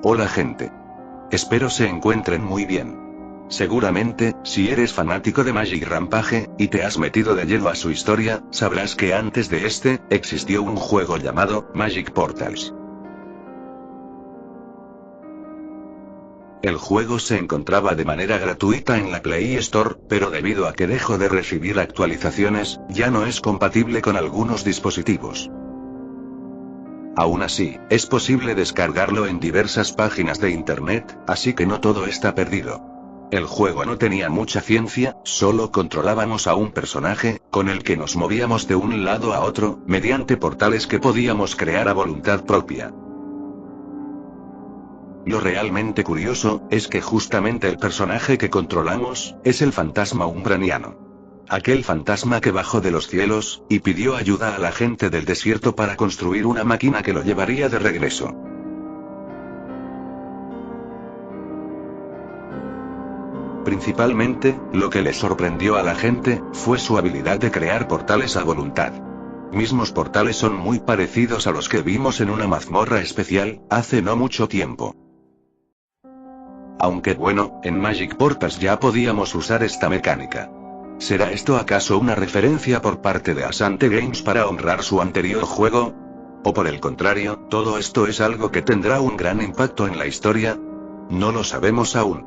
Hola gente. Espero se encuentren muy bien. Seguramente, si eres fanático de Magic Rampage, y te has metido de lleno a su historia, sabrás que antes de este, existió un juego llamado Magic Portals. El juego se encontraba de manera gratuita en la Play Store, pero debido a que dejó de recibir actualizaciones, ya no es compatible con algunos dispositivos. Aún así, es posible descargarlo en diversas páginas de internet, así que no todo está perdido. El juego no tenía mucha ciencia, solo controlábamos a un personaje, con el que nos movíamos de un lado a otro, mediante portales que podíamos crear a voluntad propia. Lo realmente curioso, es que justamente el personaje que controlamos, es el fantasma umbraniano. Aquel fantasma que bajó de los cielos, y pidió ayuda a la gente del desierto para construir una máquina que lo llevaría de regreso. Principalmente, lo que le sorprendió a la gente, fue su habilidad de crear portales a voluntad. Mismos portales son muy parecidos a los que vimos en una mazmorra especial, hace no mucho tiempo. Aunque bueno, en Magic Portals ya podíamos usar esta mecánica. ¿Será esto acaso una referencia por parte de Asante Games para honrar su anterior juego? ¿O por el contrario, todo esto es algo que tendrá un gran impacto en la historia? No lo sabemos aún.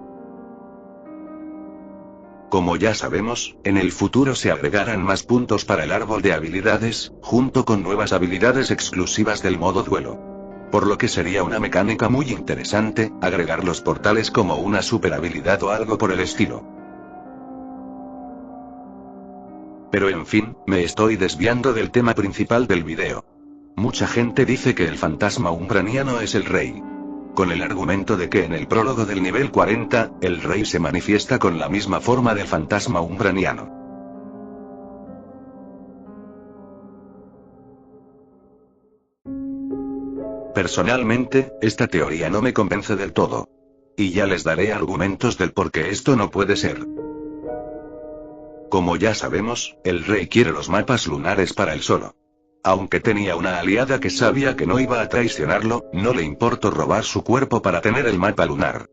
Como ya sabemos, en el futuro se agregarán más puntos para el árbol de habilidades, junto con nuevas habilidades exclusivas del modo duelo. Por lo que sería una mecánica muy interesante, agregar los portales como una super habilidad o algo por el estilo. Pero en fin, me estoy desviando del tema principal del video. Mucha gente dice que el fantasma umbraniano es el rey. Con el argumento de que en el prólogo del nivel 40, el rey se manifiesta con la misma forma del fantasma umbraniano. Personalmente, esta teoría no me convence del todo. Y ya les daré argumentos del por qué esto no puede ser. Como ya sabemos, el rey quiere los mapas lunares para él solo. Aunque tenía una aliada que sabía que no iba a traicionarlo, no le importó robar su cuerpo para tener el mapa lunar.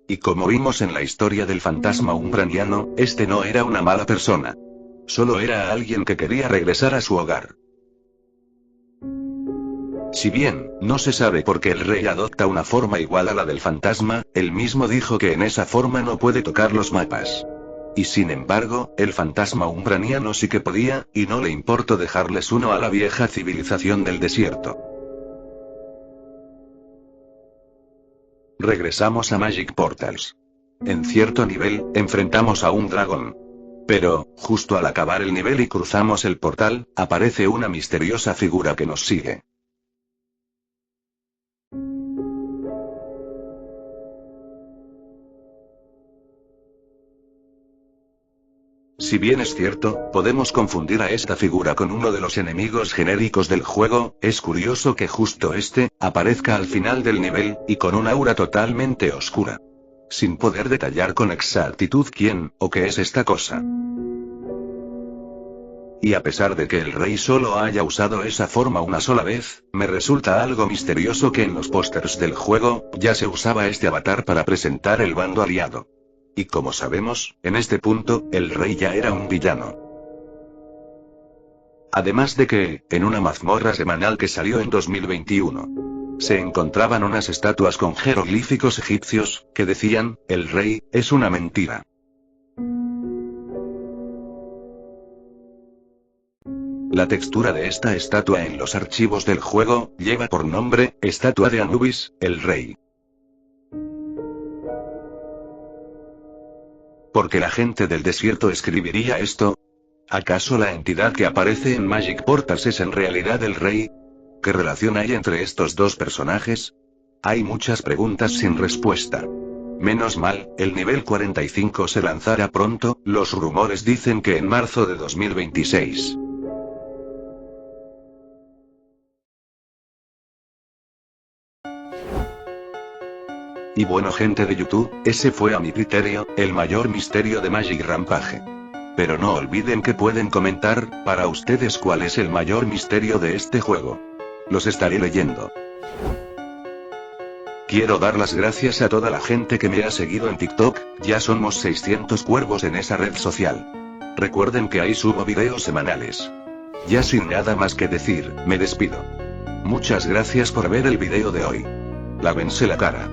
Y como vimos en la historia del fantasma umbraniano, este no era una mala persona. Solo era alguien que quería regresar a su hogar. Si bien, no se sabe por qué el rey adopta una forma igual a la del fantasma, él mismo dijo que en esa forma no puede tocar los mapas. Y sin embargo, el fantasma umbraniano sí que podía, y no le importó dejarles uno a la vieja civilización del desierto. Regresamos a Magic Portals. En cierto nivel, enfrentamos a un dragón. Pero, justo al acabar el nivel y cruzamos el portal, aparece una misteriosa figura que nos sigue. Si bien es cierto, podemos confundir a esta figura con uno de los enemigos genéricos del juego, es curioso que justo este, aparezca al final del nivel, y con un aura totalmente oscura. Sin poder detallar con exactitud quién, o qué es esta cosa. Y a pesar de que el rey solo haya usado esa forma una sola vez, me resulta algo misterioso que en los pósters del juego, ya se usaba este avatar para presentar el bando aliado. Y como sabemos, en este punto, el rey ya era un villano. Además de que, en una mazmorra semanal que salió en 2021, se encontraban unas estatuas con jeroglíficos egipcios, que decían, el rey, es una mentira. La textura de esta estatua en los archivos del juego, lleva por nombre, estatua de Anubis, el rey. ¿Por qué la gente del desierto escribiría esto? ¿Acaso la entidad que aparece en Magic Portals es en realidad el rey? ¿Qué relación hay entre estos dos personajes? Hay muchas preguntas sin respuesta. Menos mal, el nivel 45 se lanzará pronto, los rumores dicen que en marzo de 2026. Y bueno gente de YouTube, ese fue a mi criterio, el mayor misterio de Magic Rampage. Pero no olviden que pueden comentar, para ustedes cuál es el mayor misterio de este juego. Los estaré leyendo. Quiero dar las gracias a toda la gente que me ha seguido en TikTok, ya somos 600 cuervos en esa red social. Recuerden que ahí subo videos semanales. Ya sin nada más que decir, me despido. Muchas gracias por ver el video de hoy. Lávense la cara.